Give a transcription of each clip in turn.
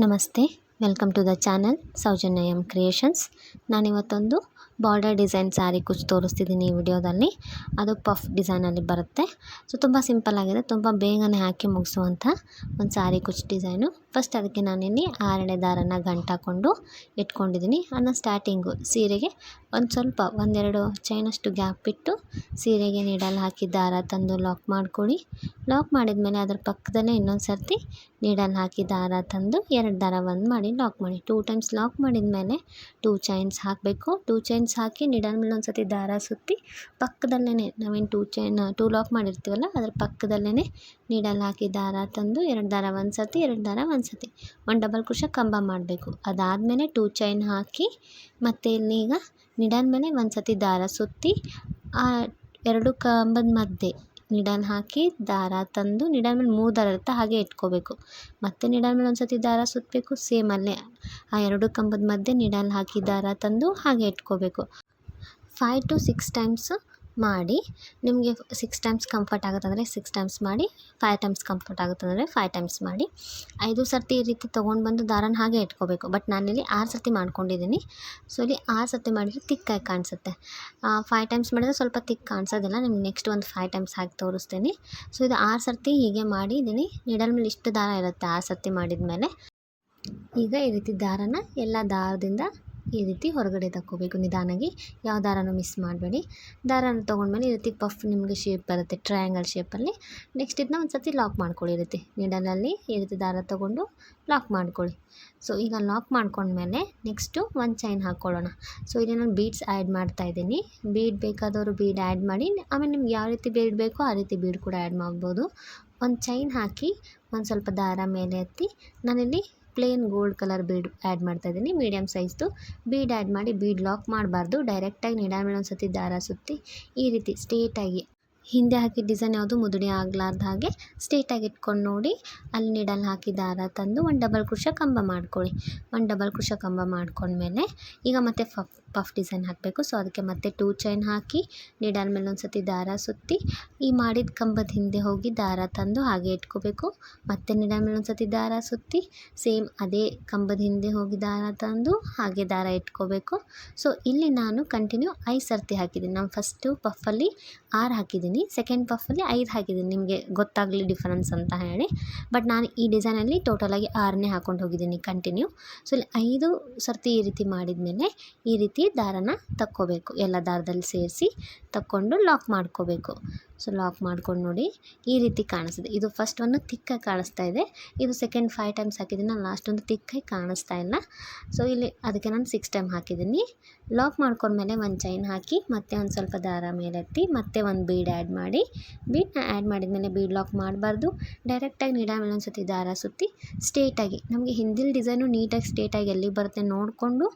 ನಮಸ್ತೆ, welcome to the channel Saujanya M creations. ನಾನಿವತ್ತೊಂದು border design sari ಕುಚ್ಚು ತೋರಿಸ್ತಿದ್ದೀನಿ ಈ ವಿಡಿಯೋದಲ್ಲಿ. ಅದು ಪಫ್ ಡಿಸೈನಲ್ಲಿ ಬರುತ್ತೆ. ಸೊ ತುಂಬ ಸಿಂಪಲ್ ಆಗಿದೆ, ತುಂಬ ಬೇಗನೆ ಹಾಕಿ ಮುಗಿಸುವಂಥ ಒಂದು ಸ್ಯಾರಿ ಕುಚ್ಚು ಡಿಸೈನು. ಫಸ್ಟ್ ಅದಕ್ಕೆ ನಾನಿಲ್ಲಿ 6ನೇ ದಾರನ ಗಂಟಾಕೊಂಡು ಇಟ್ಕೊಂಡಿದ್ದೀನಿ. ಅದನ್ನ ಸ್ಟಾರ್ಟಿಂಗು ಸೀರೆಗೆ ಒಂದೆರಡು ಚೈನಷ್ಟು ಗ್ಯಾಪ್ ಬಿಟ್ಟು ಸೀರೆಗೆ ನೀಡಲ್ ಹಾಕಿ ದಾರ ತಂದು ಲಾಕ್ ಮಾಡ್ಕೊಳ್ಳಿ. ಲಾಕ್ ಮಾಡಿದ್ಮೇಲೆ ಅದರ ಪಕ್ಕದಲ್ಲೇ ಇನ್ನೊಂದು ಸರ್ತಿ ನೀಡಲ್ ಹಾಕಿ ದಾರ ತಂದು 2 ದಾರ ಒಂದು ಮಾಡಿ ಲಾಕ್ ಮಾಡಿ. 2 ಟೈಮ್ಸ್ ಲಾಕ್ ಮಾಡಿದ್ಮೇಲೆ 2 ಚೈನ್ಸ್ ಹಾಕಬೇಕು. 2 ಚೈನ್ಸ್ ಹಾಕಿ ನೀಡಲ್ ಮೇಲೆ ಒಂದು ಸರ್ತಿ ದಾರ ಸುತ್ತಿ ಪಕ್ಕದಲ್ಲೇ ನಾವೇನು 2 ಲಾಕ್ ಮಾಡಿರ್ತೀವಲ್ಲ ಅದರ ಪಕ್ಕದಲ್ಲೇ ನೀಡಲ್ ಹಾಕಿ ದಾರ ತಂದು 2 ದಾರ ಒಂದು ಸರ್ತಿ 2 ದಾರ ಒಂದು ಸರ್ತಿ 1 ಡಬಲ್ ಕ್ರೋಶೆ ಕಂಬ ಮಾಡಬೇಕು. ಅದಾದಮೇಲೆ 2 ಚೈನ್ ಹಾಕಿ ಮತ್ತು ಇಲ್ಲಿಗ ನೀಡಲ್ ಮೇಲೆ ಒಂದು ಸರ್ತಿ ದಾರ ಸುತ್ತಿ ಆ 2 ಕಂಬದ ಮಧ್ಯೆ ನೀಡಲ್ ಹಾಕಿ ದಾರ ತಂದು ನೀಡಲ್ ಮೇಲೆ 3 ದಾರ ಇರುತ್ತೆ ಹಾಗೆ ಇಟ್ಕೋಬೇಕು. ಮತ್ತು ನೀಡಲ್ ಮೇಲೆ ಒಂದು ಸರ್ತಿ ದಾರ ಸುತ್ತಬೇಕು. ಸೇಮ್ ಅಲ್ಲೇ ಆ 2 ಕಂಬದ ಮಧ್ಯೆ ನೀಡಲ್ ಹಾಕಿ ದಾರ ತಂದು ಹಾಗೆ ಇಟ್ಕೋಬೇಕು. 5 to 6 ಟೈಮ್ಸ್ ಮಾಡಿ. ನಿಮಗೆ 6 ಟೈಮ್ಸ್ ಕಂಫರ್ಟ್ ಆಗುತ್ತಂದರೆ 6 ಟೈಮ್ಸ್ ಮಾಡಿ, 5 ಟೈಮ್ಸ್ ಕಂಫರ್ಟ್ ಆಗುತ್ತಂದರೆ 5 ಟೈಮ್ಸ್ ಮಾಡಿ. 5 ಸರ್ತಿ ಈ ರೀತಿ ತೊಗೊಂಡು ಬಂದು ದಾರನ ಹಾಗೆ ಇಟ್ಕೋಬೇಕು. ಬಟ್ ನಾನಿಲ್ಲಿ 6 ಸರ್ತಿ ಮಾಡ್ಕೊಂಡಿದ್ದೀನಿ. ಸೊ ಇಲ್ಲಿ 6 ಸರ್ತಿ ಮಾಡಿದರೆ ತಿಕ್ಕಾಗಿ ಕಾಣಿಸುತ್ತೆ. 5 ಟೈಮ್ಸ್ ಮಾಡಿದರೆ ಸ್ವಲ್ಪ ತಿಕ್ ಕಾಣಿಸೋದಿಲ್ಲ. ನಿಮ್ಗೆ ನೆಕ್ಸ್ಟ್ ಒಂದು 5 ಟೈಮ್ಸ್ ಹಾಕಿ ತೋರಿಸ್ತೀನಿ. ಸೊ ಇದು 6 ಸರ್ತಿ ಹೀಗೆ ಮಾಡಿದ್ದೀನಿ. ನೀಡಲ್ ಮೇಲೆ ಇಷ್ಟು ದಾರ ಇರುತ್ತೆ 6 ಸರ್ತಿ ಮಾಡಿದ ಮೇಲೆ. ಈಗ ಈ ರೀತಿ ದಾರನ ಎಲ್ಲ ದಾರದಿಂದ ಈ ರೀತಿ ಹೊರಗಡೆ ತಕ್ಕೋಬೇಕು ನಿಧಾನಾಗಿ. ಯಾವ ದಾರನೂ ಮಿಸ್ ಮಾಡಬೇಡಿ. ದಾರನ ತೊಗೊಂಡ್ಮೇಲೆ ಈ ರೀತಿ ಪಫ್ ನಿಮಗೆ ಶೇಪ್ ಬರುತ್ತೆ ಟ್ರಯಾಂಗಲ್ ಶೇಪಲ್ಲಿ. ನೆಕ್ಸ್ಟ್ ಇದನ್ನ ಒಂದು ಸರ್ತಿ ಲಾಕ್ ಮಾಡ್ಕೊಳ್ಳಿ. ಈ ರೀತಿ ನೀಡಲಲ್ಲಿ ಈ ರೀತಿ ದಾರ ತೊಗೊಂಡು ಲಾಕ್ ಮಾಡ್ಕೊಳ್ಳಿ. ಸೊ ಈಗ ಲಾಕ್ ಮಾಡ್ಕೊಂಡ್ಮೇಲೆ ನೆಕ್ಸ್ಟು ಒಂದು ಚೈನ್ ಹಾಕ್ಕೊಳ್ಳೋಣ. ಸೊ ಇಲ್ಲಿ ನಾನು ಬೀಡ್ಸ್ ಆ್ಯಡ್ ಮಾಡ್ತಾಯಿದ್ದೀನಿ. ಬೀಡ್ ಬೇಕಾದವರು ಬೀಡ್ ಆ್ಯಡ್ ಮಾಡಿ, ಆಮೇಲೆ ನಿಮ್ಗೆ ಯಾವ ರೀತಿ ಬೀಡ್ ಬೇಕೋ ಆ ರೀತಿ ಬೀಡ್ ಕೂಡ ಆ್ಯಡ್ ಮಾಡ್ಬೋದು. ಒಂದು ಚೈನ್ ಹಾಕಿ ಒಂದು ಸ್ವಲ್ಪ ದಾರ ಮೇಲೆ ಎತ್ತಿ ನಾನಿಲ್ಲಿ plain gold colour bead add ಮಾಡ್ತಾಯಿದ್ದೀನಿ. ಮೀಡಿಯಮ್ ಸೈಜ್ದು ಬೀಡ್ ಆ್ಯಡ್ ಮಾಡಿ. ಬೀಡ್ ಲಾಕ್ ಮಾಡಬಾರ್ದು. ಡೈರೆಕ್ಟಾಗಿ ನೀಡಲ್ ಮೇಲೆ ಒಂದು ಸರ್ತಿ ದಾರ ಸುತ್ತಿ ಈ ರೀತಿ ಸ್ಟ್ರೇಟಾಗಿ ಹಿಂದೆ ಹಾಕಿ ಡಿಸೈನ್ ಯಾವುದು ಮುದುಡಿ ಆಗಲಾರ್ದ ಹಾಗೆ ಸ್ಟ್ರೇಟಾಗಿ ಇಟ್ಕೊಂಡು ನೋಡಿ ಅಲ್ಲಿ ನೀಡಲ್ ಹಾಕಿ ದಾರ ತಂದು 1 ಡಬಲ್ ಕ್ರೋಶೆ ಕಂಬ ಮಾಡ್ಕೊಳ್ಳಿ. 1 ಡಬಲ್ ಕ್ರೋಶೆ ಕಂಬ ಮಾಡ್ಕೊಂಡ್ಮೇಲೆ ಈಗ ಮತ್ತೆ ಪಫ್ ಡಿಸೈನ್ ಹಾಕಬೇಕು. ಸೊ ಅದಕ್ಕೆ ಮತ್ತೆ 2 ಚೈನ್ ಹಾಕಿ ನೀಡಲ್ ಮೇಲೆ ಒಂದು ಸರ್ತಿ ದಾರ ಸುತ್ತಿ ಈ ಮಾಡಿದ ಕಂಬದ ಹಿಂದೆ ಹೋಗಿ ದಾರ ತಂದು ಹಾಗೆ ಇಟ್ಕೋಬೇಕು. ಮತ್ತೆ ನೀಡಲ್ ಮೇಲೆ ಒಂದು ಸರ್ತಿ ದಾರ ಸುತ್ತಿ ಸೇಮ್ ಅದೇ ಕಂಬದ ಹಿಂದೆ ಹೋಗಿ ದಾರ ತಂದು ಹಾಗೆ ದಾರ ಇಟ್ಕೋಬೇಕು. ಸೊ ಇಲ್ಲಿ ನಾನು ಕಂಟಿನ್ಯೂ 5 ಸರ್ತಿ ಹಾಕಿದ್ದೀನಿ. ನಾನು ಫಸ್ಟು ಪಫಲ್ಲಿ 6 ಹಾಕಿದ್ದೀನಿ, ಸೆಕೆಂಡ್ ಪಫಲ್ಲಿ 5 ಹಾಕಿದ್ದೀನಿ, ನಿಮಗೆ ಗೊತ್ತಾಗಲಿ ಡಿಫರೆನ್ಸ್ ಅಂತ ಹೇಳಿ. ಬಟ್ ನಾನು ಈ ಡಿಸೈನಲ್ಲಿ ಟೋಟಲಾಗಿ 6ನೇ ಹಾಕ್ಕೊಂಡು ಹೋಗಿದ್ದೀನಿ ಕಂಟಿನ್ಯೂ. ಸೊ ಇಲ್ಲಿ 5 ಸರ್ತಿ ಈ ರೀತಿ ಮಾಡಿದ ಮೇಲೆ ಈ ರೀತಿ ದಾರನ ತಕ್ಕೋಬೇಕು. ಎಲ್ಲ ದಾರದಲ್ಲಿ ಸೇರಿಸಿ ತಕ್ಕೊಂಡು ಲಾಕ್ ಮಾಡ್ಕೋಬೇಕು. ಸೊ ಲಾಕ್ ಮಾಡ್ಕೊಂಡು ನೋಡಿ ಈ ರೀತಿ ಕಾಣಿಸ್ತಿದೆ. ಇದು ಫಸ್ಟ್ ಒಂದು ತಿಕ್ಕಾಗಿ ಕಾಣಿಸ್ತಾ ಇದೆ. ಇದು ಸೆಕೆಂಡ್ 5 ಟೈಮ್ಸ್ ಹಾಕಿದ್ದೀನಿ. ನಾನು ಲಾಸ್ಟ್ ಒಂದು ತಿಕ್ಕಾಗಿ ಕಾಣಿಸ್ತಾ ಇಲ್ಲ. ಸೊ ಇಲ್ಲಿ ಅದಕ್ಕೆ ನಾನು 6 ಟೈಮ್ ಹಾಕಿದ್ದೀನಿ. ಲಾಕ್ ಮಾಡ್ಕೊಂಡ್ಮೇಲೆ ಒಂದು ಚೈನ್ ಹಾಕಿ ಮತ್ತೆ ಒಂದು ಸ್ವಲ್ಪ ದಾರ ಮೇಲೆತ್ತಿ ಮತ್ತೆ ಒಂದು ಬೀಡ್ ಆ್ಯಡ್ ಮಾಡಿ. ಬೀಡನ್ನ ಆ್ಯಡ್ ಮಾಡಿದ್ಮೇಲೆ ಬೀಡ್ ಲಾಕ್ ಮಾಡಬಾರ್ದು. ಡೈರೆಕ್ಟಾಗಿ ನೀಡಲ್ ಮೇಲೆ ಒಂದು ಸರ್ತಿ ದಾರ ಸುತ್ತಿ ಸ್ಟ್ರೇಟಾಗಿ ನಮಗೆ ಹಿಂದಿನ ಡಿಸೈನು ನೀಟಾಗಿ ಸ್ಟ್ರೇಟಾಗಿ ಎಲ್ಲಿ ಬರುತ್ತೆ ನೋಡಿಕೊಂಡು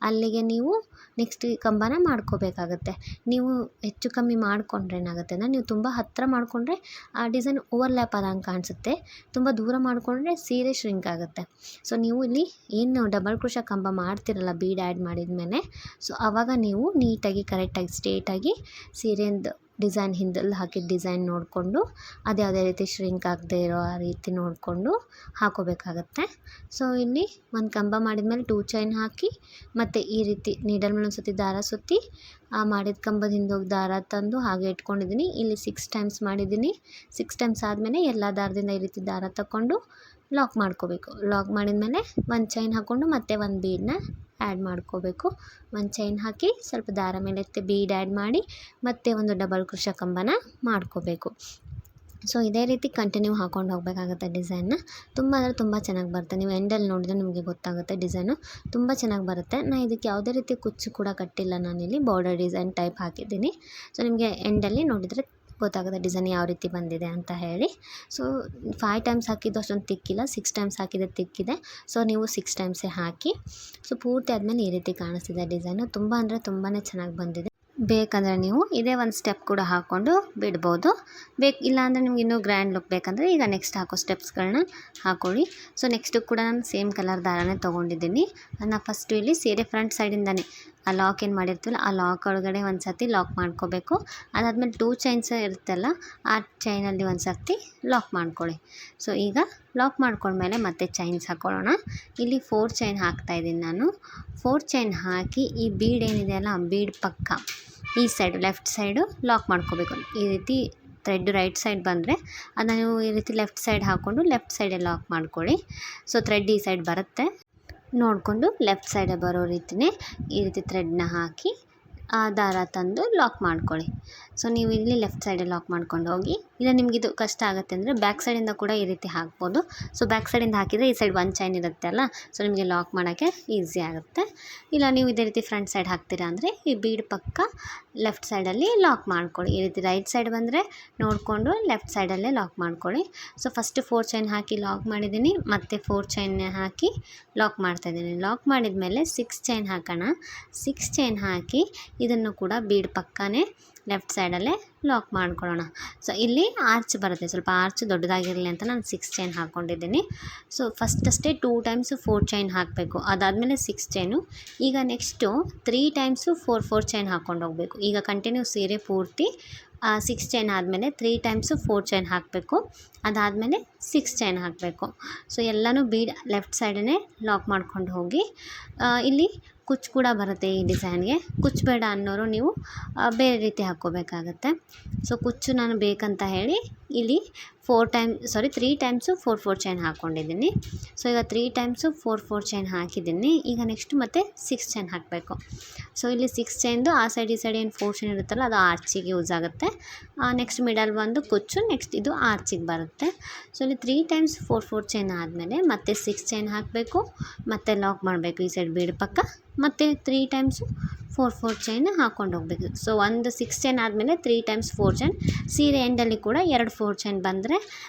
ಅಲ್ಲಿಗೆ ನೀವು ನೆಕ್ಸ್ಟ್ ಕಂಬನ ಮಾಡ್ಕೋಬೇಕಾಗತ್ತೆ. ನೀವು ಹೆಚ್ಚು ಕಮ್ಮಿ ಮಾಡಿಕೊಂಡ್ರೆ ಏನಾಗುತ್ತೆ ಅಂದರೆ ನೀವು ತುಂಬ ಹತ್ತಿರ ಮಾಡಿಕೊಂಡ್ರೆ ಆ ಡಿಸೈನ್ ಓವರ್ಲ್ಯಾಪ್ ಆದಂಗೆ ಕಾಣಿಸುತ್ತೆ. ತುಂಬ ದೂರ ಮಾಡಿಕೊಂಡ್ರೆ ಸೀರೆ ಶ್ರಿಂಕ್ ಆಗುತ್ತೆ. ಸೊ ನೀವು ಇಲ್ಲಿ ಏನು ಡಬಲ್ ಕ್ರೋಶೆ ಕಂಬ ಮಾಡ್ತಿರಲ್ಲ ಬೀಡ್ ಆ್ಯಡ್ ಮಾಡಿದ್ಮೇಲೆ, ಸೊ ಆವಾಗ ನೀವು ನೀಟಾಗಿ ಕರೆಕ್ಟಾಗಿ ಸ್ಟ್ರೇಟಾಗಿ ಸೀರೆಯಿಂದ ಡಿಸೈನ್ ಹಿಂದಲ್ಲಿ ಹಾಕಿದ ಡಿಸೈನ್ ನೋಡಿಕೊಂಡು ಅದು ಯಾವುದೇ ರೀತಿ ಶ್ರಿಂಕ್ ಆಗದೆ ಇರೋ ಆ ರೀತಿ ನೋಡಿಕೊಂಡು ಹಾಕೋಬೇಕಾಗತ್ತೆ. ಸೊ ಇಲ್ಲಿ ಒಂದು ಕಂಬ ಮಾಡಿದ್ಮೇಲೆ 2 ಚೈನ್ ಹಾಕಿ ಮತ್ತು ಈ ರೀತಿ ನೀಡಲ್ ಮೇಲೆ ಒಂದು ಸರ್ತಿ ದಾರ ಸುತ್ತಿ ಆ ಮಾಡಿದ ಕಂಬದ ಹಿಂದೆ ಹೋಗಿ ದಾರ ತಂದು ಹಾಗೆ ಇಟ್ಕೊಂಡಿದ್ದೀನಿ. ಇಲ್ಲಿ 6 ಟೈಮ್ಸ್ ಮಾಡಿದ್ದೀನಿ. 6 ಟೈಮ್ಸ್ ಆದಮೇಲೆ ಎಲ್ಲ ದಾರದಿಂದ ಈ ರೀತಿ ದಾರ ತಗೊಂಡು ಲಾಕ್ ಮಾಡ್ಕೋಬೇಕು. ಲಾಕ್ ಮಾಡಿದ್ಮೇಲೆ ಒಂದು ಚೈನ್ ಹಾಕ್ಕೊಂಡು ಮತ್ತೆ ಒಂದು ಬೀಡನ್ನ ಆ್ಯಡ್ ಮಾಡ್ಕೋಬೇಕು. ಒಂದು ಚೈನ್ ಹಾಕಿ ಸ್ವಲ್ಪ ದಾರ ಮೇಲೆ ಎತ್ತಿ ಬೀಡ್ ಆ್ಯಡ್ ಮಾಡಿ ಮತ್ತೆ ಒಂದು ಡಬಲ್ ಕ್ರೋಶೆ ಕಂಬನ ಮಾಡ್ಕೋಬೇಕು. ಸೊ ಇದೇ ರೀತಿ ಕಂಟಿನ್ಯೂ ಹಾಕ್ಕೊಂಡು ಹೋಗಬೇಕಾಗುತ್ತೆ ಡಿಸೈನ್ನ. ತುಂಬ ಅಂದರೆ ತುಂಬ ಚೆನ್ನಾಗಿ ಬರುತ್ತೆ. ನೀವು ಎಂಡಲ್ಲಿ ನೋಡಿದರೆ ನಿಮಗೆ ಗೊತ್ತಾಗುತ್ತೆ ಡಿಸೈನು ತುಂಬ ಚೆನ್ನಾಗಿ ಬರುತ್ತೆ. ನಾನು ಇದಕ್ಕೆ ಯಾವುದೇ ರೀತಿ ಕುಚ್ಚು ಕೂಡ ಕಟ್ಟಿಲ್ಲ. ನಾನಿಲ್ಲಿ ಬಾರ್ಡರ್ ಡಿಸೈನ್ ಟೈಪ್ ಹಾಕಿದ್ದೀನಿ. ಸೊ ನಿಮಗೆ ಎಂಡಲ್ಲಿ ನೋಡಿದರೆ ಗೊತ್ತಾಗುತ್ತೆ ಡಿಸೈನ್ ಯಾವ ರೀತಿ ಬಂದಿದೆ ಅಂತ ಹೇಳಿ. ಸೊ 5 ಟೈಮ್ಸ್ ಹಾಕಿದ್ದು ಅಷ್ಟೊಂದು ತಿಕ್ಕಿಲ್ಲ, 6 ಟೈಮ್ಸ್ ಹಾಕಿದ್ದು ತಿಕ್ಕಿದೆ. ಸೊ ನೀವು 6 ಟೈಮ್ಸೇ ಹಾಕಿ. ಸೊ ಪೂರ್ತಿ ಆದಮೇಲೆ ಈ ರೀತಿ ಕಾಣಿಸ್ತಿದೆ ಡಿಸೈನು. ತುಂಬ ಅಂದರೆ ತುಂಬಾ ಚೆನ್ನಾಗಿ ಬಂದಿದೆ. ಬೇಕಂದರೆ ನೀವು ಇದೇ ಒಂದು ಸ್ಟೆಪ್ ಕೂಡ ಹಾಕ್ಕೊಂಡು ಬಿಡ್ಬೋದು. ಇಲ್ಲಾಂದರೆ ನಿಮ್ಗೆ ಇನ್ನೂ ಗ್ರ್ಯಾಂಡ್ ಲುಕ್ ಬೇಕಂದರೆ ಈಗ ನೆಕ್ಸ್ಟ್ ಹಾಕೋ ಸ್ಟೆಪ್ಸ್ಗಳನ್ನ ಹಾಕ್ಕೊಳ್ಳಿ. ಸೊ ನೆಕ್ಸ್ಟು ಕೂಡ ನಾನು ಸೇಮ್ ಕಲರ್ ದಾರನೇ ತೊಗೊಂಡಿದ್ದೀನಿ. ಅದನ್ನ ಫಸ್ಟು ಇಲ್ಲಿ ಸೀರೆ ಫ್ರಂಟ್ ಸೈಡಿಂದನೇ ಆ ಲಾಕ್ ಏನು ಮಾಡಿರ್ತೀವಲ್ಲ ಆ ಲಾಕ್ ಒಳಗಡೆ ಒಂದು ಸರ್ತಿ ಲಾಕ್ ಮಾಡ್ಕೋಬೇಕು. ಅದಾದಮೇಲೆ 2 ಚೈನ್ಸ್ ಇರುತ್ತಲ್ಲ ಆ ಚೈನಲ್ಲಿ ಒಂದು ಸರ್ತಿ ಲಾಕ್ ಮಾಡ್ಕೊಳ್ಳಿ. ಸೊ ಈಗ ಲಾಕ್ ಮಾಡ್ಕೊಂಡ್ಮೇಲೆ ಮತ್ತೆ ಚೈನ್ಸ್ ಹಾಕ್ಕೊಳ್ಳೋಣ. ಇಲ್ಲಿ 4 ಚೈನ್ ಹಾಕ್ತಾಯಿದ್ದೀನಿ ನಾನು. 4 ಚೈನ್ ಹಾಕಿ ಈ ಬೀಡ್ ಏನಿದೆಯಲ್ಲ ಬೀಡ್ ಪಕ್ಕ ಈ ಸೈಡು ಲೆಫ್ಟ್ ಸೈಡು ಲಾಕ್ ಮಾಡ್ಕೋಬೇಕು. ಈ ರೀತಿ ಥ್ರೆಡ್ ರೈಟ್ ಸೈಡ್ ಬಂದರೆ ಅದನ್ನು ನೀವು ಈ ರೀತಿ ಲೆಫ್ಟ್ ಸೈಡ್ ಹಾಕ್ಕೊಂಡು ಲೆಫ್ಟ್ ಸೈಡೇ ಲಾಕ್ ಮಾಡ್ಕೊಳ್ಳಿ. ಸೊ ಥ್ರೆಡ್ ಈ ಸೈಡ್ ಬರುತ್ತೆ ನೋಡಿಕೊಂಡು ಲೆಫ್ಟ್ ಸೈಡೇ ಬರೋ ರೀತಿಯೇ ಈ ರೀತಿ ಥ್ರೆಡ್ನ ಹಾಕಿ ಆ ದಾರ ತಂದು ಲಾಕ್ ಮಾಡ್ಕೊಳ್ಳಿ. ಸೊ ನೀವು ಇಲ್ಲಿ ಲೆಫ್ಟ್ ಸೈಡಲ್ಲಿ ಲಾಕ್ ಮಾಡ್ಕೊಂಡು ಹೋಗಿ. ಇಲ್ಲ ನಿಮಗಿದು ಕಷ್ಟ ಆಗುತ್ತೆ ಅಂದರೆ ಬ್ಯಾಕ್ ಸೈಡಿಂದ ಕೂಡ ಈ ರೀತಿ ಹಾಕ್ಬೋದು. ಸೊ ಬ್ಯಾಕ್ ಸೈಡಿಂದ ಹಾಕಿದರೆ ಈ ಸೈಡ್ 1 ಚೈನ್ ಇರುತ್ತೆ ಅಲ್ಲ, ಸೊ ನಿಮಗೆ ಲಾಕ್ ಮಾಡೋಕ್ಕೆ ಈಸಿ ಆಗುತ್ತೆ. ಇಲ್ಲ ನೀವು ಇದೇ ರೀತಿ ಫ್ರಂಟ್ ಸೈಡ್ ಹಾಕ್ತೀರಾ ಅಂದರೆ ಈ ಬೀಡ್ ಪಕ್ಕ ಲೆಫ್ಟ್ ಸೈಡಲ್ಲಿ ಲಾಕ್ ಮಾಡ್ಕೊಳ್ಳಿ. ಈ ರೀತಿ ರೈಟ್ ಸೈಡ್ ಬಂದರೆ ನೋಡಿಕೊಂಡು ಲೆಫ್ಟ್ ಸೈಡಲ್ಲೇ ಲಾಕ್ ಮಾಡ್ಕೊಳ್ಳಿ. ಸೊ ಫಸ್ಟ್ 4 ಚೈನ್ ಹಾಕಿ ಲಾಕ್ ಮಾಡಿದ್ದೀನಿ, ಮತ್ತು 4 ಚೈನ್ ಹಾಕಿ ಲಾಕ್ ಮಾಡ್ತಾಯಿದ್ದೀನಿ. ಲಾಕ್ ಮಾಡಿದ ಮೇಲೆ 6 ಚೈನ್ ಹಾಕೋಣ. 6 ಚೈನ್ ಹಾಕಿ ಇದನ್ನು ಕೂಡ ಬೀಡ್ ಪಕ್ಕನೇ ಲೆಫ್ಟ್ ಸೈಡಲ್ಲೇ ಲಾಕ್ ಮಾಡ್ಕೊಳ್ಳೋಣ. ಸೊ ಇಲ್ಲಿ ಆರ್ಚ್ ಬರುತ್ತೆ, ಸ್ವಲ್ಪ ಆರ್ಚ್ ದೊಡ್ಡದಾಗಿರಲಿ ಅಂತ ನಾನು 6 ಚೈನ್ ಹಾಕ್ಕೊಂಡಿದ್ದೀನಿ. ಸೊ ಫಸ್ಟಷ್ಟೇ 2 ಟೈಮ್ಸು 4 ಚೈನ್ ಹಾಕಬೇಕು, ಅದಾದಮೇಲೆ 6 ಚೈನು. ಈಗ ನೆಕ್ಸ್ಟು 3 ಟೈಮ್ಸು 4 ಚೈನ್ ಹಾಕ್ಕೊಂಡು ಹೋಗಬೇಕು. ಈಗ ಕಂಟಿನ್ಯೂ ಸೀರೆ ಪೂರ್ತಿ 6 ಚೈನ್ ಆದಮೇಲೆ 3 ಟೈಮ್ಸು 4 ಚೈನ್ ಹಾಕಬೇಕು, ಅದಾದಮೇಲೆ 6 ಚೈನ್ ಹಾಕಬೇಕು. ಸೊ ಎಲ್ಲನೂ ಬೀಡ್ ಲೆಫ್ಟ್ ಸೈಡನ್ನೇ ಲಾಕ್ ಮಾಡ್ಕೊಂಡು ಹೋಗಿ. ಇಲ್ಲಿ ಕುಚ್ಚು ಕೂಡ ಬರುತ್ತೆ ಈ ಡಿಸೈನ್ಗೆ. ಕುಚ್ಚು ಬೇಡ ಅನ್ನೋರು ನೀವು ಬೇರೆ ರೀತಿ ಹಾಕ್ಕೋಬೇಕಾಗತ್ತೆ. ಸೊ ಕುಚ್ಚು ನಾನು ಬೇಕಂತ ಹೇಳಿ ಇಲ್ಲಿ 3 ಟೈಮ್ಸು 4 ಚೈನ್ ಹಾಕ್ಕೊಂಡಿದ್ದೀನಿ. ಸೊ ಈಗ 3 ಟೈಮ್ಸು 4 ಚೈನ್ ಹಾಕಿದ್ದೀನಿ. ಈಗ ನೆಕ್ಸ್ಟ್ ಮತ್ತೆ 6 ಚೈನ್ ಹಾಕಬೇಕು. ಸೊ ಇಲ್ಲಿ 6 ಚೈನ್ದು ಆ ಸೈಡ್ ಈ ಸೈಡ್ ಏನು 4 ಚೈನ್ ಇರುತ್ತಲ್ಲ ಅದು ಆರ್ಚಿಗೆ ಯೂಸ್ ಆಗುತ್ತೆ. ನೆಕ್ಸ್ಟ್ ಮಿಡಲ್ ಬಂದು ಕುಚ್ಚು, ನೆಕ್ಸ್ಟ್ ಇದು ಆರ್ಚಿಗೆ ಬರುತ್ತೆ. ಸೊ ಇಲ್ಲಿ 3 ಟೈಮ್ಸ್ 4 ಚೈನ್ ಆದಮೇಲೆ ಮತ್ತೆ 6 ಚೈನ್ ಹಾಕಬೇಕು, ಮತ್ತೆ ಲಾಕ್ ಮಾಡಬೇಕು ಈ ಸೈಡ್ ಬೀಡ್ ಪಕ್ಕ, ಮತ್ತು 3 ಟೈಮ್ಸು 4 ಚೈನ್ ಹಾಕ್ಕೊಂಡು ಹೋಗಬೇಕು. ಸೊ ಒಂದು 6 ಚೈನ್ ಆದಮೇಲೆ 3 ಟೈಮ್ಸ್ 4 ಚೈನ್. ಸೀರೆ ಎಂಡಲ್ಲಿ ಕೂಡ 2 4 ಚೈನ್ ಬಂದರೆ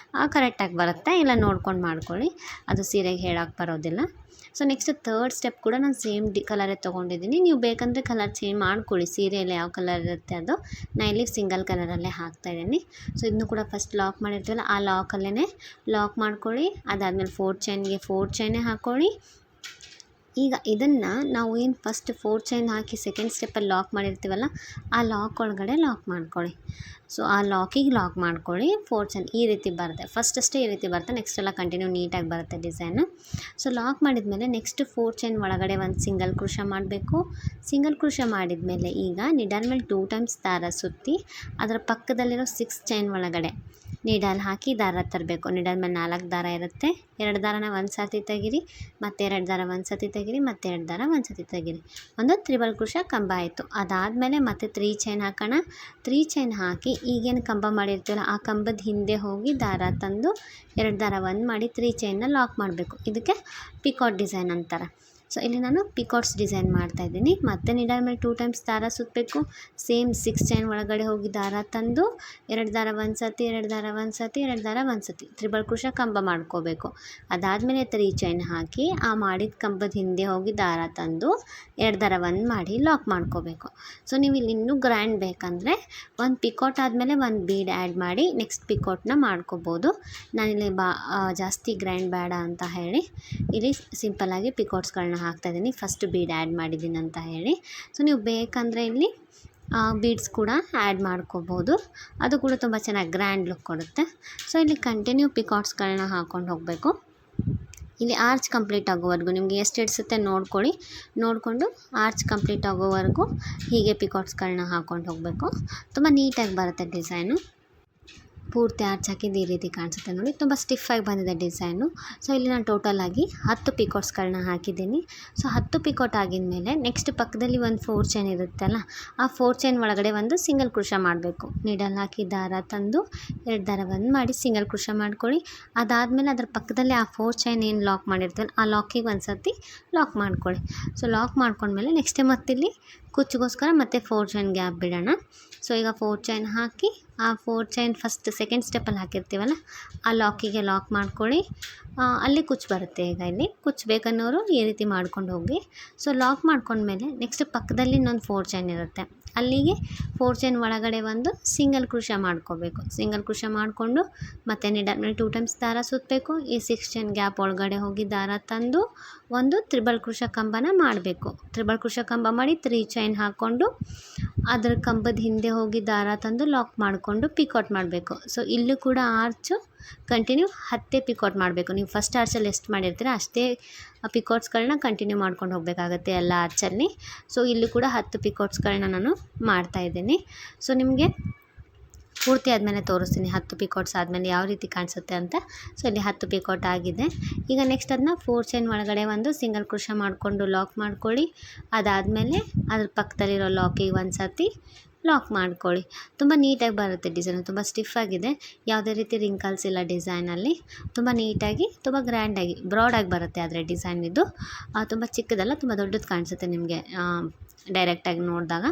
ಕರೆಕ್ಟಾಗಿ ಬರುತ್ತೆ. ಇಲ್ಲ ನೋಡ್ಕೊಂಡು ಮಾಡ್ಕೊಳ್ಳಿ, ಅದು ಸೀರೆಗೆ ಹೇಳೋಕ್ಕೆ ಬರೋದಿಲ್ಲ. ಸೊ ನೆಕ್ಸ್ಟ್ 3rd ಸ್ಟೆಪ್ ಕೂಡ ನಾನು ಸೇಮ್ ಕಲರೇ ತೊಗೊಂಡಿದ್ದೀನಿ. ನೀವು ಬೇಕಂದರೆ ಕಲರ್ ಚೇಂಜ್ ಮಾಡ್ಕೊಳ್ಳಿ, ಸೀರೆಯಲ್ಲಿ ಯಾವ ಕಲರ್ ಇರುತ್ತೆ ಅದು. ನಾನು ಇಲ್ಲಿ ಸಿಂಗಲ್ ಕಲರಲ್ಲೇ ಹಾಕ್ತಾಯಿದ್ದೀನಿ. ಸೊ ಇದನ್ನು ಕೂಡ ಫಸ್ಟ್ ಲಾಕ್ ಮಾಡಿರ್ತೀವಲ್ಲ ಆ ಲಾಕಲ್ಲೇ ಲಾಕ್ ಮಾಡ್ಕೊಳ್ಳಿ. ಅದಾದಮೇಲೆ 4 ಚೈನ್ಗೆ 4 ಚೈನೇ ಹಾಕ್ಕೊಳ್ಳಿ. ಈಗ ಇದನ್ನು ನಾವು ಏನು ಫಸ್ಟ್ 4 ಚೈನ್ ಹಾಕಿ ಸೆಕೆಂಡ್ ಸ್ಟೆಪ್ಪಲ್ಲಿ ಲಾಕ್ ಮಾಡಿರ್ತೀವಲ್ಲ ಆ ಲಾಕ್ ಒಳಗಡೆ ಲಾಕ್ ಮಾಡ್ಕೊಳ್ಳಿ. ಸೊ ಆ ಲಾಕಿಗೆ ಲಾಕ್ ಮಾಡ್ಕೊಳ್ಳಿ. 4 ಚೈನ್ ಈ ರೀತಿ ಬರುತ್ತೆ, ಫಸ್ಟ್ ಅಷ್ಟೇ ಈ ರೀತಿ ಬರುತ್ತೆ, ನೆಕ್ಸ್ಟ್ ಎಲ್ಲ ಕಂಟಿನ್ಯೂ ನೀಟಾಗಿ ಬರುತ್ತೆ ಡಿಸೈನು. ಸೊ ಲಾಕ್ ಮಾಡಿದ್ಮೇಲೆ ನೆಕ್ಸ್ಟ್ 4 ಚೈನ್ ಒಳಗಡೆ ಒಂದು ಸಿಂಗಲ್ ಕ್ರೋಶಾ ಮಾಡಬೇಕು. ಸಿಂಗಲ್ ಕ್ರೋಶಾ ಮಾಡಿದ್ಮೇಲೆ ಈಗ ನಿಡಲ್ ಮೇಲೆ 2 ಟೈಮ್ಸ್ ದಾರ ಸುತ್ತಿ ಅದರ ಪಕ್ಕದಲ್ಲಿರೋ 6 ಚೈನ್ ಒಳಗಡೆ ನೀಡಲ್ ಹಾಕಿ ದಾರ ತರಬೇಕು. ನೀಡಲ್ ಮೇಲೆ 4 ದಾರ ಇರುತ್ತೆ. 2 ದಾರನ ಒಂದು ಸರ್ತಿ ತೆಗಿರಿ, ಮತ್ತು 2 ದಾರ ಒಂದು ಸರ್ತಿ ತೆಗಿರಿ, ಮತ್ತು 2 ದಾರ ಒಂದು ಸರ್ತಿ ತೆಗಿರಿ. ಒಂದು ತ್ರಿಬಲ್ ಕ್ರೋಶಾ ಕಂಬ ಆಯಿತು. ಅದಾದಮೇಲೆ ಮತ್ತೆ 3 ಚೈನ್ ಹಾಕೋಣ. 3 ಚೈನ್ ಹಾಕಿ ಈಗೇನು ಕಂಬ ಮಾಡಿರ್ತೀವಲ್ಲ ಆ ಕಂಬದ ಹಿಂದೆ ಹೋಗಿ ದಾರ ತಂದು 2 ದಾರ ಒಂದು ಮಾಡಿ 3 ಚೈನ್ನ ಲಾಕ್ ಮಾಡಬೇಕು. ಇದಕ್ಕೆ ಪಿಕಾಟ್ ಡಿಸೈನ್ ಅಂತಾರೆ. ಸೊ ಇಲ್ಲಿ ನಾನು ಪಿಕಾಟ್ಸ್ ಡಿಸೈನ್ ಮಾಡ್ತಾಯಿದ್ದೀನಿ. ಮತ್ತೆ ನೀಡಲ್ ಮೇಲೆ 2 ಟೈಮ್ಸ್ ದಾರ ಸುತ್ತಬೇಕು. ಸೇಮ್ 6 ಚೈನ್ ಒಳಗಡೆ ಹೋಗಿ ದಾರ ತಂದು 2 ದಾರ ಒಂದು ಸರ್ತಿ, 2 ದಾರ ಒಂದು ಸರ್ತಿ, 2 ದಾರ ಒಂದು ಸರ್ತಿ ತ್ರಿಬಲ್ ಕ್ರೋಶಾ ಕಂಬ ಮಾಡ್ಕೋಬೇಕು. ಅದಾದಮೇಲೆ 3 ಚೈನ್ ಹಾಕಿ ಆ ಮಾಡಿದ ಕಂಬದ ಹಿಂದೆ ಹೋಗಿ ದಾರ ತಂದು 2 ದಾರ ಒಂದು ಮಾಡಿ ಲಾಕ್ ಮಾಡ್ಕೋಬೇಕು. ಸೊ ನೀವು ಇಲ್ಲಿ ಇನ್ನೂ ಗ್ರ್ಯಾಂಡ್ ಬೇಕಂದರೆ ಒಂದು ಪಿಕಾಟ್ ಆದಮೇಲೆ ಒಂದು ಬೀಡ್ ಆ್ಯಡ್ ಮಾಡಿ ನೆಕ್ಸ್ಟ್ ಪಿಕಾಟ್ನ ಮಾಡ್ಕೋಬೋದು. ನಾನಿಲ್ಲಿ ಜಾಸ್ತಿ ಗ್ರ್ಯಾಂಡ್ ಬೇಡ ಅಂತ ಹೇಳಿ ಇಲ್ಲಿ ಸಿಂಪಲ್ಲಾಗಿ ಪಿಕಾಟ್ಸ್ಗಳನ್ನ ಹಾಕ್ತಾಯಿದ್ದೀನಿ, ಫಸ್ಟ್ ಬೀಡ್ ಆ್ಯಡ್ ಮಾಡಿದ್ದೀನಿ ಅಂತ ಹೇಳಿ. ಸೊ ನೀವು ಬೇಕಂದರೆ ಇಲ್ಲಿ ಬೀಡ್ಸ್ ಕೂಡ ಆ್ಯಡ್ ಮಾಡ್ಕೋಬೋದು, ಅದು ಕೂಡ ತುಂಬ ಚೆನ್ನಾಗಿ ಗ್ರ್ಯಾಂಡ್ ಲುಕ್ ಕೊಡುತ್ತೆ. ಸೊ ಇಲ್ಲಿ ಕಂಟಿನ್ಯೂ ಪಿಕಾಟ್ಸ್ಗಳನ್ನ ಹಾಕ್ಕೊಂಡು ಹೋಗಬೇಕು. ಇಲ್ಲಿ ಆರ್ಚ್ ಕಂಪ್ಲೀಟ್ ಆಗೋವರೆಗೂ ನಿಮಗೆ ಎಷ್ಟು ಹಿಡಿಸುತ್ತೆ ನೋಡಿಕೊಂಡು ಆರ್ಚ್ ಕಂಪ್ಲೀಟ್ ಆಗೋವರೆಗೂ ಹೀಗೆ ಪಿಕಾಟ್ಸ್ಗಳನ್ನ ಹಾಕ್ಕೊಂಡು ಹೋಗಬೇಕು. ತುಂಬ ನೀಟಾಗಿ ಬರುತ್ತೆ ಡಿಸೈನು. ಪೂರ್ತಿ ಆರ್ಚ್ ಹಾಕಿದ್ದು ಈ ರೀತಿ ಕಾಣಿಸುತ್ತೆ ನೋಡಿ, ತುಂಬ ಸ್ಟಿಫಾಗಿ ಬಂದಿದೆ ಡಿಸೈನು. ಸೊ ಇಲ್ಲಿ ನಾನು ಟೋಟಲಾಗಿ 10 ಪಿಕಾಟ್ಸ್ಗಳನ್ನ ಹಾಕಿದ್ದೀನಿ. ಸೊ 10 ಪಿಕಾಟ್ ಆಗಿದ್ಮೇಲೆ ನೆಕ್ಸ್ಟ್ ಪಕ್ಕದಲ್ಲಿ ಒಂದು 4 ಚೈನ್ ಇರುತ್ತಲ್ಲ ಆ 4 ಚೈನ್ ಒಳಗಡೆ ಒಂದು ಸಿಂಗಲ್ ಕ್ರೋಶಾ ಮಾಡಬೇಕು. ನೀಡಲ್ ಹಾಕಿ ದಾರ ತಂದು 2 ದಾರ ಒಂದು ಮಾಡಿ ಸಿಂಗಲ್ ಕ್ರೋಶಾ ಮಾಡ್ಕೊಳ್ಳಿ. ಅದಾದಮೇಲೆ ಅದರ ಪಕ್ಕದಲ್ಲಿ ಆ 4 ಚೈನ್ ಏನು ಲಾಕ್ ಮಾಡಿರ್ತೀವಲ್ಲ ಆ ಲಾಕಿಗೆ ಒಂದು ಸರ್ತಿ ಲಾಕ್ ಮಾಡ್ಕೊಳ್ಳಿ. ಸೊ ಲಾಕ್ ಮಾಡ್ಕೊಂಡ್ಮೇಲೆ ನೆಕ್ಸ್ಟ್ ಮತ್ತಿಲ್ಲಿ ಕುಚ್ಚಿಗೋಸ್ಕರ ಮತ್ತೆ 4 ಚೈನ್ ಗ್ಯಾಪ್ ಬಿಡೋಣ. ಸೊ ಈಗ 4 ಚೈನ್ ಹಾಕಿ ಆ 4 ಚೈನ್ ಫಸ್ಟ್ ಸೆಕೆಂಡ್ ಸ್ಟೆಪ್ಪಲ್ಲಿ ಹಾಕಿರ್ತೀವಲ್ಲ ಆ ಲಾಕಿಗೆ ಲಾಕ್ ಮಾಡ್ಕೊಳ್ಳಿ. ಅಲ್ಲಿ ಕುಚ್ಚು ಬರುತ್ತೆ. ಈಗ ಇಲ್ಲಿ ಕುಚ್ಚು ಬೇಕನ್ನೋರು ಈ ರೀತಿ ಮಾಡ್ಕೊಂಡು ಹೋಗಿ. ಸೊ ಲಾಕ್ ಮಾಡ್ಕೊಂಡ್ಮೇಲೆ ನೆಕ್ಸ್ಟ್ ಪಕ್ಕದಲ್ಲಿ ಇನ್ನೊಂದು 4 ಚೈನ್ ಇರುತ್ತೆ. ಅಲ್ಲಿಗೆ 4 ಚೈನ್ ಒಳಗಡೆ ಒಂದು ಸಿಂಗಲ್ ಕ್ರೋಶೆ ಮಾಡ್ಕೋಬೇಕು. ಸಿಂಗಲ್ ಕ್ರೋಶೆ ಮಾಡಿಕೊಂಡು ಮತ್ತೆ ನೀಡಲ್ 2 ಟೈಮ್ಸ್ ದಾರ ಸುತ್ತಬೇಕು. ಈ 6 ಚೈನ್ ಗ್ಯಾಪ್ ಒಳಗಡೆ ಹೋಗಿ ದಾರ ತಂದು ಒಂದು ತ್ರಿಬಲ್ ಕ್ರೋಶೆ ಕಂಬನ ಮಾಡಬೇಕು. ತ್ರಿಬಲ್ ಕ್ರೋಶೆ ಕಂಬ ಮಾಡಿ 3 ಚೈನ್ ಹಾಕ್ಕೊಂಡು ಅದರ ಕಂಬದ ಹಿಂದೆ ಹೋಗಿ ದಾರ ತಂದು ಲಾಕ್ ಮಾಡಿಕೊಂಡು ಪಿಕಾಟ್ ಮಾಡಬೇಕು. ಸೊ ಇಲ್ಲೂ ಕೂಡ ಆರ್ಚು ಕಂಟಿನ್ಯೂ 10 ಪಿಕಾಟ್ ಮಾಡಬೇಕು. ನೀವು ಫಸ್ಟ್ ಆರ್ಚಲ್ಲಿ ಎಷ್ಟು ಮಾಡಿರ್ತೀರ ಅಷ್ಟೇ ಪಿಕಾಟ್ಸ್ಗಳನ್ನ ಕಂಟಿನ್ಯೂ ಮಾಡ್ಕೊಂಡು ಹೋಗಬೇಕಾಗತ್ತೆ ಎಲ್ಲ ಆರ್ಚಲ್ಲಿ. ಸೊ ಇಲ್ಲೂ ಕೂಡ 10 ಪಿಕಾಟ್ಸ್ಗಳನ್ನ ನಾನು ಮಾಡ್ತಾಯಿದ್ದೀನಿ. ಸೊ ನಿಮಗೆ ಪೂರ್ತಿ ಆದಮೇಲೆ ತೋರಿಸ್ತೀನಿ 10 ಪಿಕಾಟ್ಸ್ ಆದಮೇಲೆ ಯಾವ ರೀತಿ ಕಾಣಿಸುತ್ತೆ ಅಂತ. ಸೊ ಇಲ್ಲಿ 10 ಪಿಕಾಟ್ ಆಗಿದೆ. ಈಗ ನೆಕ್ಸ್ಟ್ ಅದನ್ನ 4 ಚೈನ್ ಒಳಗಡೆ ಒಂದು ಸಿಂಗಲ್ ಕ್ರೋಶೆ ಮಾಡಿಕೊಂಡು ಲಾಕ್ ಮಾಡ್ಕೊಳ್ಳಿ. ಅದಾದಮೇಲೆ ಅದ್ರ ಪಕ್ಕದಲ್ಲಿರೋ ಲಾಕಿಗೆ ಒಂದು ಸರ್ತಿ ಲಾಕ್ ಮಾಡ್ಕೊಳ್ಳಿ. ತುಂಬ ನೀಟಾಗಿ ಬರುತ್ತೆ ಡಿಸೈನು. ತುಂಬ ಸ್ಟಿಫಾಗಿದೆ, ಯಾವುದೇ ರೀತಿ ರಿಂಕಲ್ಸ್ ಇಲ್ಲ ಡಿಸೈನಲ್ಲಿ. ತುಂಬ ನೀಟಾಗಿ ತುಂಬ ಗ್ರ್ಯಾಂಡಾಗಿ ಬ್ರಾಡಾಗಿ ಬರುತ್ತೆ. ಆದರೆ ಡಿಸೈನ್ ಇದು ತುಂಬ ಚಿಕ್ಕದಲ್ಲ, ತುಂಬ ದೊಡ್ಡದು ಕಾಣಿಸುತ್ತೆ ನಿಮಗೆ ಡೈರೆಕ್ಟಾಗಿ ನೋಡಿದಾಗ.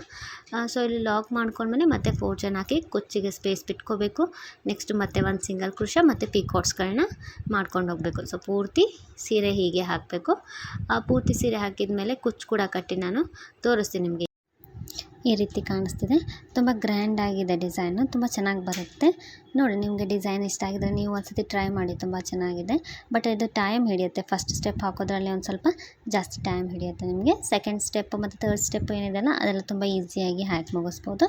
ಸೊ ಇಲ್ಲಿ ಲಾಕ್ ಮಾಡ್ಕೊಂಡ್ಮೇಲೆ ಮತ್ತೆ 4 ಚೈನ್ ಹಾಕಿ ಕುಚ್ಚಿಗೆ ಸ್ಪೇಸ್ ಬಿಟ್ಕೋಬೇಕು. ನೆಕ್ಸ್ಟ್ ಮತ್ತೆ ಒಂದು ಸಿಂಗಲ್ ಕ್ರೋಶೆ ಮತ್ತು ಪಿಕಾಟ್ಸ್ಗಳನ್ನ ಮಾಡ್ಕೊಂಡು ಹೋಗಬೇಕು. ಸೊ ಪೂರ್ತಿ ಸೀರೆ ಹೀಗೆ ಹಾಕಬೇಕು. ಪೂರ್ತಿ ಸೀರೆ ಹಾಕಿದ ಮೇಲೆ ಕುಚ್ಚು ಕೂಡ ಕಟ್ಟಿ ನಾನು ತೋರಿಸ್ತೀನಿ ನಿಮಗೆ. ಈ ರೀತಿ ಕಾಣಿಸ್ತಿದೆ. ತುಂಬ ಗ್ರ್ಯಾಂಡ್ ಆಗಿದೆ ಡಿಸೈನು, ತುಂಬ ಚೆನ್ನಾಗಿ ಬರುತ್ತೆ. ನೋಡಿ, ನಿಮಗೆ ಡಿಸೈನ್ ಇಷ್ಟ ಆಗಿದ್ರೆ ನೀವು ಒಂದ್ಸತಿ ಟ್ರೈ ಮಾಡಿ, ತುಂಬ ಚೆನ್ನಾಗಿದೆ. ಬಟ್ ಇದು ಟೈಮ್ ಹಿಡಿಯುತ್ತೆ. ಫಸ್ಟ್ ಸ್ಟೆಪ್ ಹಾಕೋದ್ರಲ್ಲಿ ಒಂದು ಸ್ವಲ್ಪ ಜಾಸ್ತಿ ಟೈಮ್ ಹಿಡಿಯುತ್ತೆ ನಿಮಗೆ. ಸೆಕೆಂಡ್ ಸ್ಟೆಪ್ ಮತ್ತು ಥರ್ಡ್ ಸ್ಟೆಪ್ ಏನಿದೆಯಲ್ಲ ಅದೆಲ್ಲ ತುಂಬ ಈಸಿಯಾಗಿ ಹಾಕಿ ಮುಗಿಸ್ಬೋದು.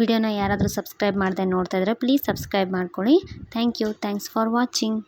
ವಿಡಿಯೋನ ಯಾರಾದರೂ ಸಬ್ಸ್ಕ್ರೈಬ್ ಮಾಡದೆ ನೋಡ್ತಾ ಇದ್ದರೆ ಪ್ಲೀಸ್ ಸಬ್ಸ್ಕ್ರೈಬ್ ಮಾಡ್ಕೊಳ್ಳಿ. Thank you. Thanks for watching.